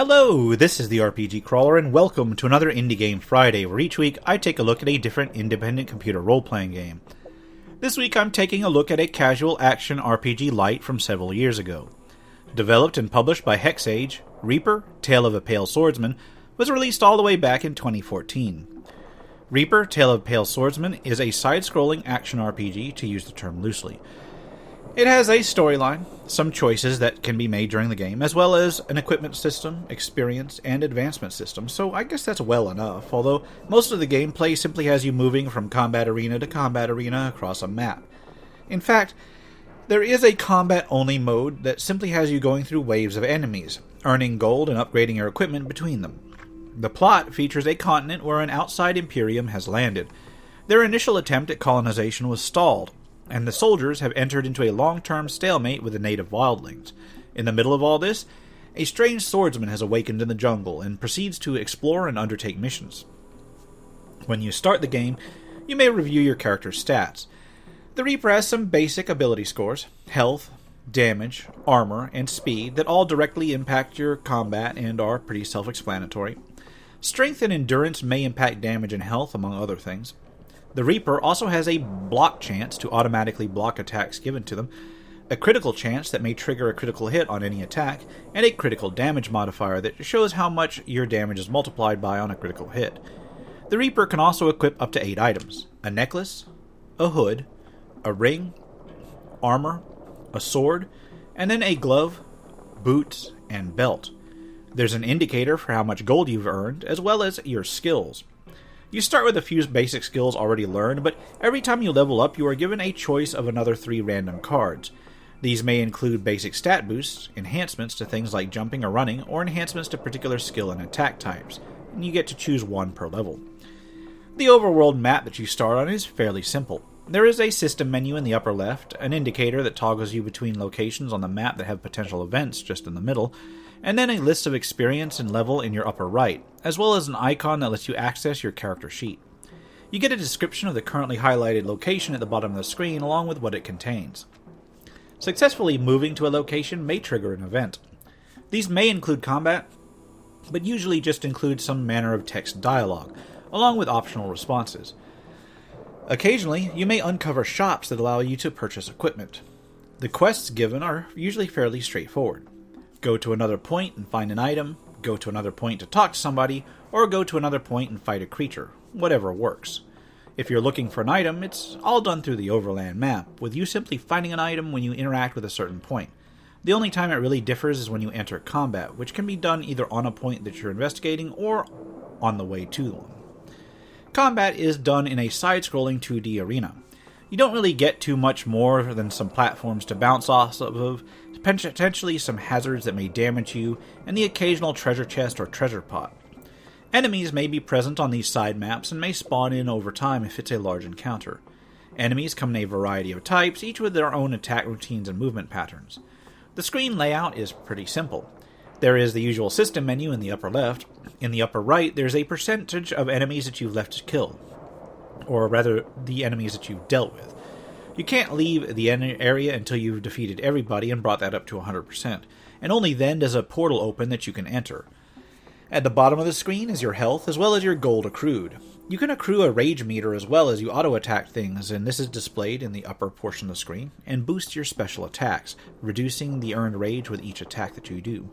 Hello, this is the RPG Crawler, and welcome to another Indie Game Friday, where each week I take a look at a different independent computer role-playing game. This week I'm taking a look at a casual action RPG light from several years ago. Developed and published by Hexage, Reaper, Tale of a Pale Swordsman was released all the way back in 2014. Reaper, Tale of a Pale Swordsman is a side-scrolling action RPG, to use the term loosely. It has a storyline, some choices that can be made during the game, as well as an equipment system, experience, and advancement system, so I guess that's well enough, although most of the gameplay simply has you moving from combat arena to combat arena across a map. In fact, there is a combat-only mode that simply has you going through waves of enemies, earning gold and upgrading your equipment between them. The plot features a continent where an outside Imperium has landed. Their initial attempt at colonization was stalled, and the soldiers have entered into a long-term stalemate with the native wildlings. In the middle of all this, a strange swordsman has awakened in the jungle and proceeds to explore and undertake missions. When you start the game, you may review your character's stats. The Reaper has some basic ability scores, health, damage, armor, and speed that all directly impact your combat and are pretty self-explanatory. Strength and endurance may impact damage and health, among other things. The Reaper also has a block chance to automatically block attacks given to them, a critical chance that may trigger a critical hit on any attack, and a critical damage modifier that shows how much your damage is multiplied by on a critical hit. The Reaper can also equip up to 8 items: a necklace, a hood, a ring, armor, a sword, and then a glove, boots, and belt. There's an indicator for how much gold you've earned, as well as your skills. You start with a few basic skills already learned, but every time you level up, you are given a choice of another 3 random cards. These may include basic stat boosts, enhancements to things like jumping or running, or enhancements to particular skill and attack types, and you get to choose 1 per level. The overworld map that you start on is fairly simple. There is a system menu in the upper left, an indicator that toggles you between locations on the map that have potential events just in the middle, and then a list of experience and level in your upper right, as well as an icon that lets you access your character sheet. You get a description of the currently highlighted location at the bottom of the screen, along with what it contains. Successfully moving to a location may trigger an event. These may include combat, but usually just include some manner of text dialogue, along with optional responses. Occasionally, you may uncover shops that allow you to purchase equipment. The quests given are usually fairly straightforward. Go to another point and find an item, go to another point to talk to somebody, or go to another point and fight a creature. Whatever works. If you're looking for an item, it's all done through the overland map, with you simply finding an item when you interact with a certain point. The only time it really differs is when you enter combat, which can be done either on a point that you're investigating or on the way to one. Combat is done in a side-scrolling 2D arena. You don't really get too much more than some platforms to bounce off of, potentially some hazards that may damage you, and the occasional treasure chest or treasure pot. Enemies may be present on these side maps and may spawn in over time if it's a large encounter. Enemies come in a variety of types, each with their own attack routines and movement patterns. The screen layout is pretty simple. There is the usual system menu in the upper left. In the upper right, there's a percentage of enemies that you've left to kill, or rather, the enemies that you've dealt with. You can't leave the area until you've defeated everybody and brought that up to 100%, and only then does a portal open that you can enter. At the bottom of the screen is your health, as well as your gold accrued. You can accrue a rage meter as well as you auto-attack things, and this is displayed in the upper portion of the screen, and boosts your special attacks, reducing the earned rage with each attack that you do.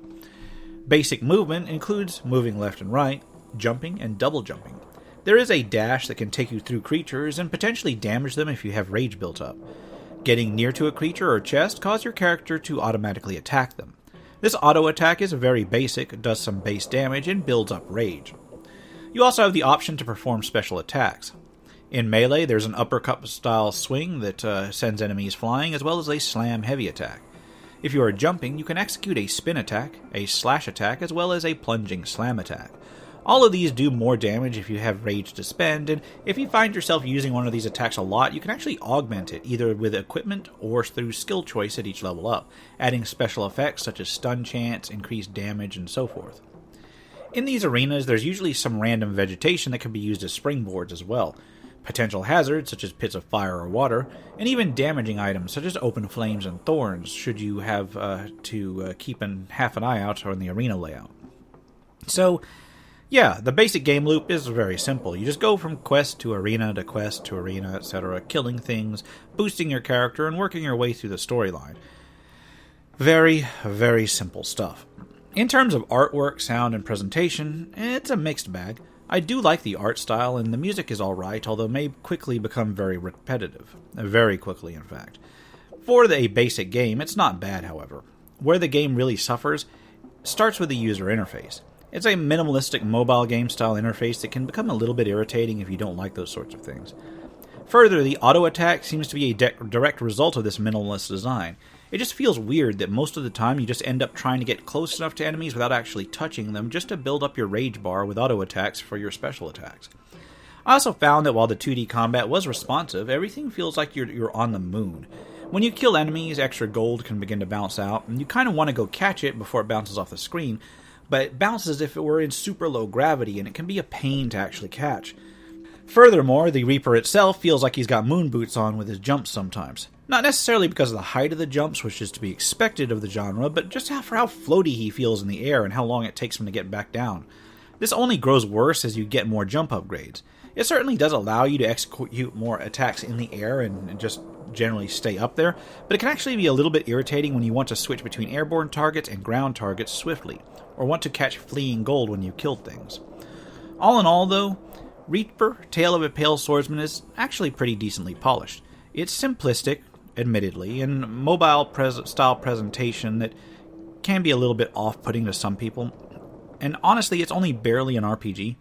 Basic movement includes moving left and right, jumping, and double jumping. There is a dash that can take you through creatures and potentially damage them if you have rage built up. Getting near to a creature or chest causes your character to automatically attack them. This auto-attack is very basic, does some base damage, and builds up rage. You also have the option to perform special attacks. In melee, there's an uppercut-style swing that sends enemies flying, as well as a slam heavy attack. If you are jumping, you can execute a spin attack, a slash attack, as well as a plunging slam attack. All of these do more damage if you have rage to spend, and if you find yourself using one of these attacks a lot, you can actually augment it, either with equipment or through skill choice at each level up, adding special effects such as stun chance, increased damage, and so forth. In these arenas, there's usually some random vegetation that can be used as springboards as well, potential hazards such as pits of fire or water, and even damaging items such as open flames and thorns, should you have to keep half an eye out on the arena layout. So, yeah, the basic game loop is very simple. You just go from quest to arena, etc., killing things, boosting your character, and working your way through the storyline. Very, very simple stuff. In terms of artwork, sound, and presentation, it's a mixed bag. I do like the art style, and the music is alright, although it may quickly become very repetitive. Very quickly, in fact. For a basic game, it's not bad, however. Where the game really suffers starts with the user interface. It's a minimalistic mobile game style interface that can become a little bit irritating if you don't like those sorts of things. Further, the auto attack seems to be a direct result of this minimalist design. It just feels weird that most of the time you just end up trying to get close enough to enemies without actually touching them just to build up your rage bar with auto attacks for your special attacks. I also found that while the 2D combat was responsive, everything feels like you're on the moon. When you kill enemies, extra gold can begin to bounce out, and you kind of want to go catch it before it bounces off the screen, but it bounces as if it were in super low gravity, and it can be a pain to actually catch. Furthermore, the Reaper itself feels like he's got moon boots on with his jumps sometimes. Not necessarily because of the height of the jumps, which is to be expected of the genre, but just for how floaty he feels in the air and how long it takes him to get back down. This only grows worse as you get more jump upgrades. It certainly does allow you to execute more attacks in the air and just generally stay up there, but it can actually be a little bit irritating when you want to switch between airborne targets and ground targets swiftly, or want to catch fleeing gold when you killed things. All in all, though, Reaper, Tale of a Pale Swordsman is actually pretty decently polished. It's simplistic, admittedly, and mobile style presentation that can be a little bit off-putting to some people. And honestly, it's only barely an RPG.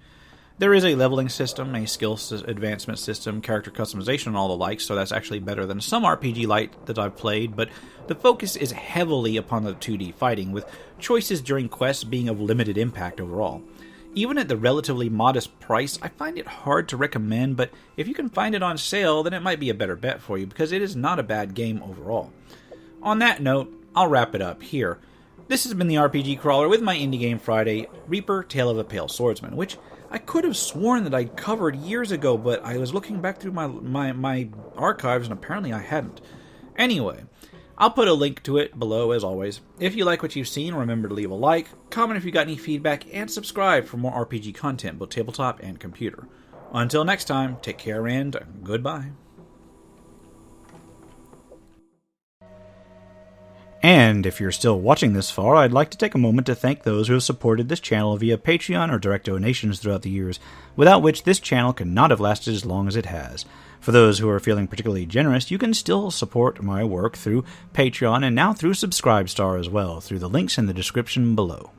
There is a leveling system, a skill advancement system, character customization, and all the like, so that's actually better than some RPG Lite that I've played, but the focus is heavily upon the 2D fighting, with choices during quests being of limited impact overall. Even at the relatively modest price, I find it hard to recommend, but if you can find it on sale, then it might be a better bet for you, because it is not a bad game overall. On that note, I'll wrap it up here. This has been the RPG Crawler with my Indie Game Friday, Reaper, Tale of a Pale Swordsman, which I could have sworn that I'd covered years ago, but I was looking back through my archives, and apparently I hadn't. Anyway, I'll put a link to it below, as always. If you like what you've seen, remember to leave a like, comment if you got any feedback, and subscribe for more RPG content, both tabletop and computer. Until next time, take care and goodbye. And if you're still watching this far, I'd like to take a moment to thank those who have supported this channel via Patreon or direct donations throughout the years, without which this channel could not have lasted as long as it has. For those who are feeling particularly generous, you can still support my work through Patreon and now through Subscribestar as well, through the links in the description below.